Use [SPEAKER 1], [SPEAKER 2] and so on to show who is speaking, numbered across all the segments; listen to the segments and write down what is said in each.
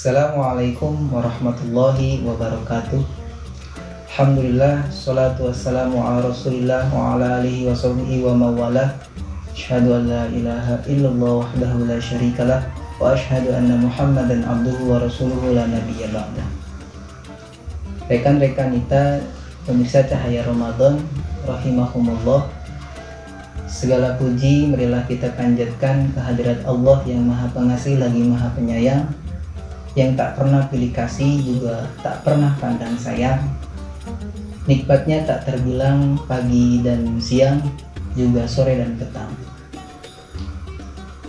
[SPEAKER 1] Assalamualaikum warahmatullahi wabarakatuh. Alhamdulillah, salatu wassalamu ala rasulillah wa ala alihi wa sahbihi wa mawalah. Asyhadu an la ilaha illallah wahdahu la syarikalah wa asyhadu anna muhammadan abduhu wa rasuluhu la nabiyya ba'dah. Rekan-rekan kita, pemirsa Cahaya Ramadan rahimahumullah, segala puji marilah kita panjatkan kehadirat Allah yang Maha Pengasih lagi Maha Penyayang, yang tak pernah pilih kasih juga tak pernah pandang sayang. Nikmatnya tak terbilang pagi dan siang, juga sore dan petang.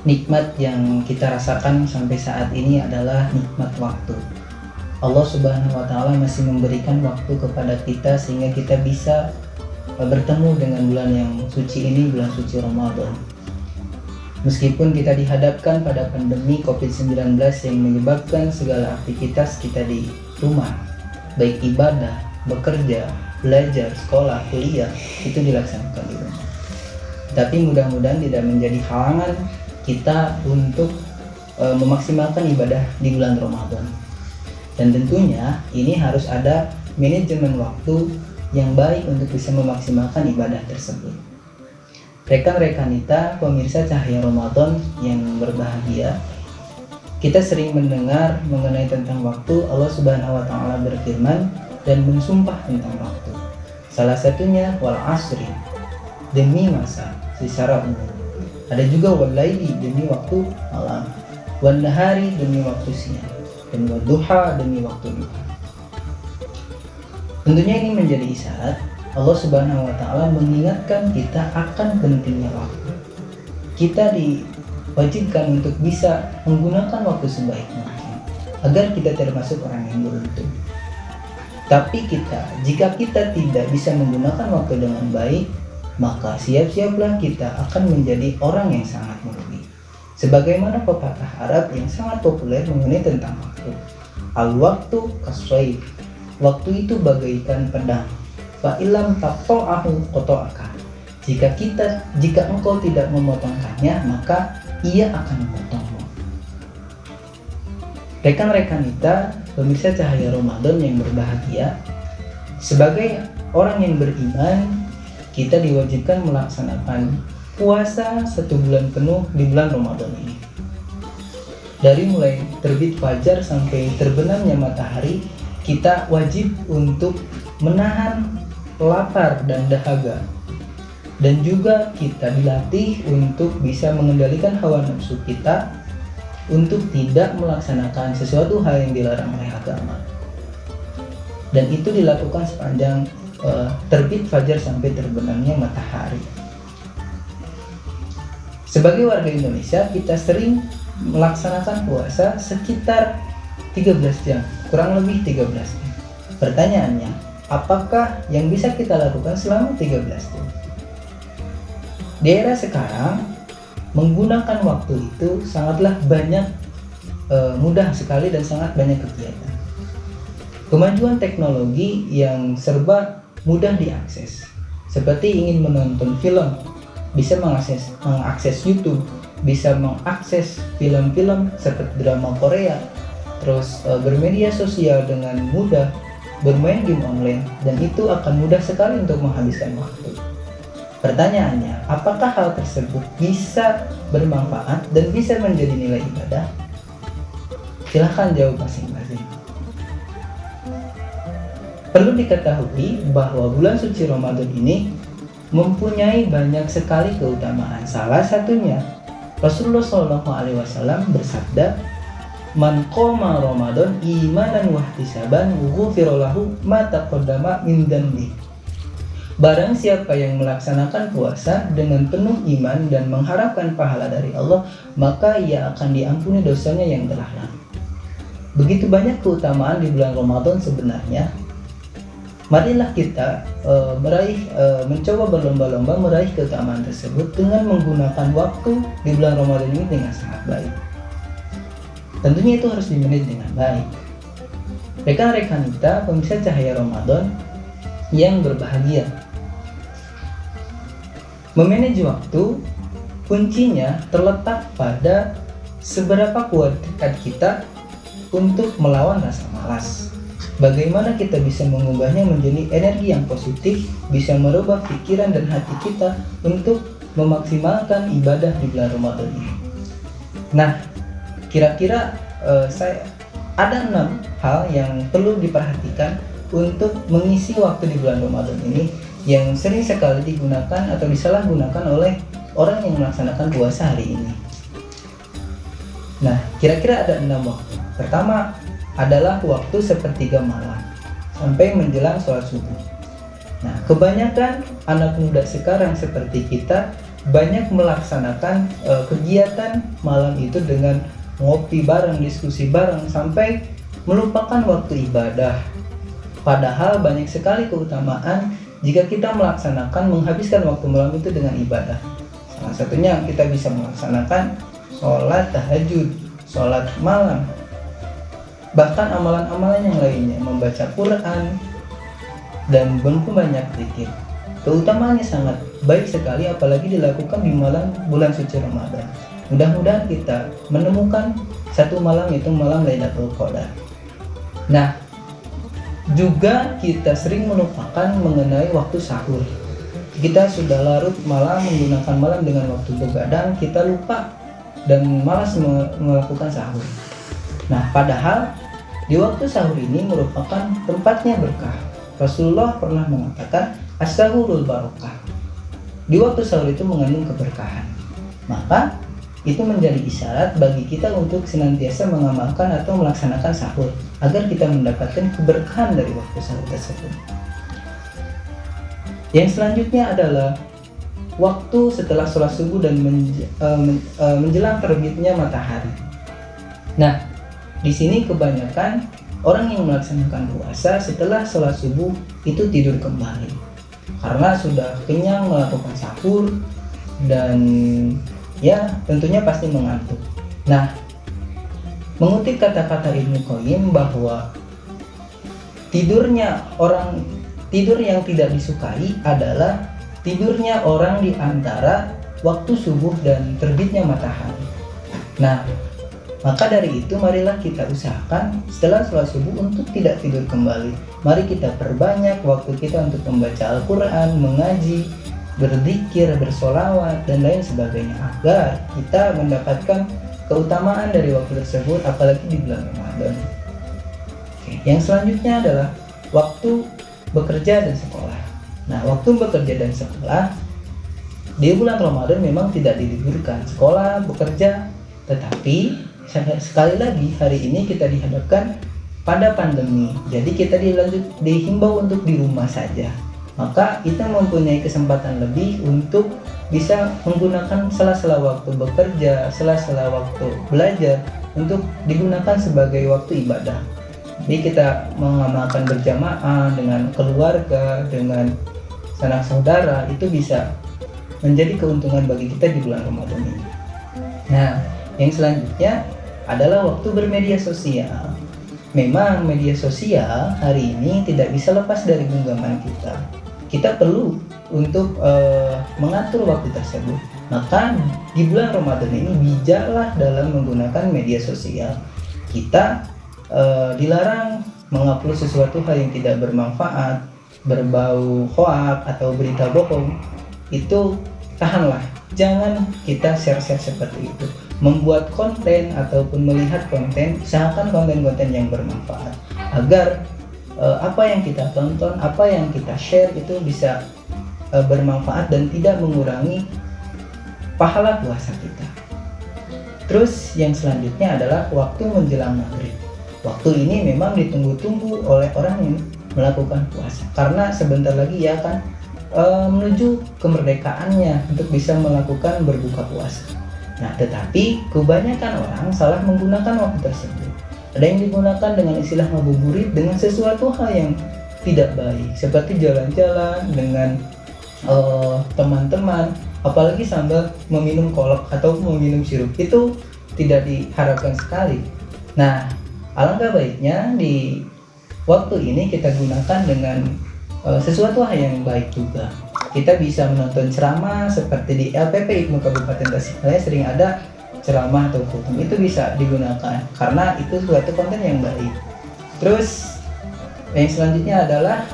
[SPEAKER 1] Nikmat yang kita rasakan sampai saat ini adalah nikmat waktu. Allah Subhanahu wa Ta'ala masih memberikan waktu kepada kita sehingga kita bisa bertemu dengan bulan yang suci ini, bulan suci Ramadan. Meskipun kita dihadapkan pada pandemi COVID-19 yang menyebabkan segala aktivitas kita di rumah, baik ibadah, bekerja, belajar, sekolah, kuliah, itu dilaksanakan di rumah. Tapi mudah-mudahan tidak menjadi halangan kita untuk memaksimalkan ibadah di bulan Ramadan. Dan tentunya ini harus ada manajemen waktu yang baik untuk bisa memaksimalkan ibadah tersebut. Rekan-rekan kita, pemirsa Cahaya Ramadan yang berbahagia, kita sering mendengar mengenai tentang waktu. Allah Subhanahu wa Ta'ala berfirman dan mensumpah tentang waktu. Salah satunya wal asri, demi masa secara umum. Ada juga wal laili, demi waktu malam, wan nahari, demi waktu siang, dan wad duha, demi waktu duha. Tentunya ini menjadi isyarat Allah Subhanahu wa Ta'ala mengingatkan kita akan pentingnya waktu. Kita diwajibkan untuk bisa menggunakan waktu sebaik mungkin agar kita termasuk orang yang beruntung. Tapi jika kita tidak bisa menggunakan waktu dengan baik, maka siap-siaplah kita akan menjadi orang yang sangat merugi. Sebagaimana pepatah Arab yang sangat populer mengenai tentang waktu. Al-waktu kasayf. Waktu itu bagaikan pedang. Fa'ilam taqta'ahu qata'aka. Jika engkau tidak memotongkannya, maka ia akan memotongmu. Rekan-rekan kita, pemirsa Cahaya Ramadan yang berbahagia, sebagai orang yang beriman, kita diwajibkan melaksanakan puasa 1 bulan penuh di bulan Ramadan ini. Dari mulai terbit fajar sampai terbenamnya matahari, kita wajib untuk menahan lapar dan dahaga, dan juga kita dilatih untuk bisa mengendalikan hawa nafsu kita untuk tidak melaksanakan sesuatu hal yang dilarang oleh agama, dan itu dilakukan sepanjang terbit fajar sampai terbenamnya matahari. Sebagai warga Indonesia, kita sering melaksanakan puasa sekitar 13 jam, kurang lebih 13 jam. Pertanyaannya, apakah yang bisa kita lakukan selama 13 jam? Di era sekarang, menggunakan waktu itu sangatlah banyak, mudah sekali dan sangat banyak kegiatan. Kemajuan teknologi yang serba mudah diakses, seperti ingin menonton film, bisa mengakses YouTube, bisa mengakses film-film seperti drama Korea, terus bermedia sosial dengan mudah, bermain game online, dan itu akan mudah sekali untuk menghabiskan waktu. Pertanyaannya, apakah hal tersebut bisa bermanfaat dan bisa menjadi nilai ibadah? Silahkan jawab masing-masing. Perlu diketahui bahwa bulan suci Ramadan ini mempunyai banyak sekali keutamaan. Salah satunya, Rasulullah SAW bersabda, "Man qoma Ramadan imanan wahtisaban ghufira lahu ma taqaddama min dhanbi." Barang siapa yang melaksanakan puasa dengan penuh iman dan mengharapkan pahala dari Allah, maka ia akan diampuni dosanya yang telah lalu. Begitu banyak keutamaan di bulan Ramadan sebenarnya. Marilah kita mencoba berlomba-lomba meraih keutamaan tersebut dengan menggunakan waktu di bulan Ramadan ini dengan sangat baik. Tentunya itu harus dimanage dengan baik. Rekan-rekan kita, pemirsa Cahaya Ramadan yang berbahagia, memanage waktu kuncinya terletak pada seberapa kuat tekad kita untuk melawan rasa malas. Bagaimana kita bisa mengubahnya menjadi energi yang positif, bisa merubah pikiran dan hati kita untuk memaksimalkan ibadah di bulan Ramadan ini. Nah, kira-kira saya ada 6 hal yang perlu diperhatikan untuk mengisi waktu di bulan Ramadan ini yang sering sekali digunakan atau disalahgunakan oleh orang yang melaksanakan puasa hari ini. Nah, kira-kira ada 6 waktu. Pertama adalah waktu sepertiga malam sampai menjelang sholat subuh. Nah, kebanyakan anak muda sekarang seperti kita banyak melaksanakan kegiatan malam itu dengan ngopi bareng, diskusi bareng, sampai melupakan waktu ibadah. Padahal banyak sekali keutamaan jika kita menghabiskan waktu malam itu dengan ibadah. Salah satunya kita bisa melaksanakan sholat tahajud, sholat malam, bahkan amalan-amalan yang lainnya, membaca Quran, dan banyak zikir. Keutamaannya sangat baik sekali, apalagi dilakukan di malam bulan suci Ramadan. Mudah-mudahan kita menemukan satu malam, yaitu malam Lailatul Qadar. Nah, juga kita sering melupakan mengenai waktu sahur. Kita sudah larut malam menggunakan malam dengan waktu begadang, kita lupa dan malas melakukan sahur. Nah, padahal di waktu sahur ini merupakan tempatnya berkah. Rasulullah pernah mengatakan as-sahurul barokah. Di waktu sahur itu mengandung keberkahan. Maka itu menjadi isyarat bagi kita untuk senantiasa mengamalkan atau melaksanakan sahur agar kita mendapatkan keberkahan dari waktu sahur tersebut. Yang selanjutnya adalah waktu setelah sholat subuh dan menjelang terbitnya matahari. Nah, di sini kebanyakan orang yang melaksanakan puasa setelah sholat subuh itu tidur kembali karena sudah kenyang melakukan sahur dan ya tentunya pasti mengantuk. Nah, mengutip kata-kata Ibnu Qayyim bahwa tidur yang tidak disukai adalah tidurnya orang di antara waktu subuh dan terbitnya matahari. Nah, maka dari itu marilah kita usahakan setelah sholat subuh untuk tidak tidur kembali. Mari kita perbanyak waktu kita untuk membaca Al-Quran, mengaji, berzikir, bersolawat, dan lain sebagainya agar kita mendapatkan keutamaan dari waktu tersebut, apalagi di bulan Ramadan. Oke, yang selanjutnya adalah waktu bekerja dan sekolah. Nah, waktu bekerja dan sekolah di bulan Ramadan memang tidak diliburkan, sekolah, bekerja, tetapi sekali lagi hari ini kita dihadapkan pada pandemi, jadi kita dihimbau untuk di rumah saja. Maka kita mempunyai kesempatan lebih untuk bisa menggunakan sela-sela waktu bekerja, sela-sela waktu belajar untuk digunakan sebagai waktu ibadah. Jadi kita mengamalkan berjamaah dengan keluarga, dengan sanak saudara, itu bisa menjadi keuntungan bagi kita di bulan Ramadan ini. Nah, yang selanjutnya adalah waktu bermedia sosial. Memang media sosial hari ini tidak bisa lepas dari genggaman kita. Kita perlu untuk mengatur waktu tersebut. Maka di bulan Ramadan ini bijaklah dalam menggunakan media sosial. Kita dilarang mengupload sesuatu hal yang tidak bermanfaat, berbau hoak atau berita bohong. Itu tahanlah, jangan kita share-share seperti itu. Membuat konten ataupun melihat konten, usahakan konten-konten yang bermanfaat agar apa yang kita tonton, apa yang kita share itu bisa bermanfaat dan tidak mengurangi pahala puasa kita. Terus yang selanjutnya adalah waktu menjelang maghrib. Waktu ini memang ditunggu-tunggu oleh orang yang melakukan puasa karena sebentar lagi ya kan menuju kemerdekaannya untuk bisa melakukan berbuka puasa. Nah, tetapi kebanyakan orang salah menggunakan waktu tersebut. Ada yang digunakan dengan istilah ngabuburit dengan sesuatu hal yang tidak baik, seperti jalan-jalan dengan teman-teman, apalagi sambil meminum kolak atau meminum sirup. Itu tidak diharapkan sekali. Nah, alangkah baiknya di waktu ini kita gunakan dengan sesuatu hal yang baik juga. Kita bisa menonton ceramah seperti di LPP Ibnu Kabupaten Tasikmalaya, sering ada ceramah atau khutbah itu bisa digunakan karena itu suatu konten yang baik. Terus yang selanjutnya adalah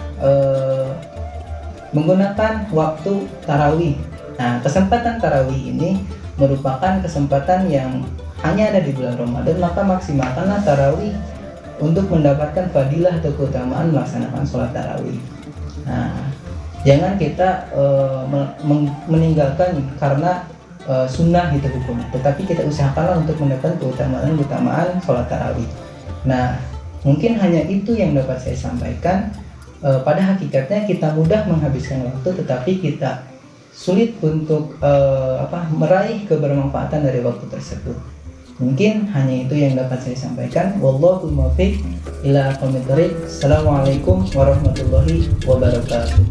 [SPEAKER 1] menggunakan waktu tarawih. Nah, kesempatan tarawih ini merupakan kesempatan yang hanya ada di bulan Ramadan, maka maksimalkanlah tarawih untuk mendapatkan fadilah atau keutamaan melaksanakan sholat tarawih. Nah, jangan kita meninggalkan karena sunnah gitu hukumnya, tetapi kita usahakanlah untuk mendapatkan keutamaan sholat tarawih. Nah, mungkin hanya itu yang dapat saya sampaikan. Pada hakikatnya kita mudah menghabiskan waktu, tetapi kita sulit untuk meraih kebermanfaatan dari waktu tersebut. Mungkin hanya itu yang dapat saya sampaikan. Wallahu muwaffiq ila aqwamit thoriq. Assalamualaikum warahmatullahi wabarakatuh.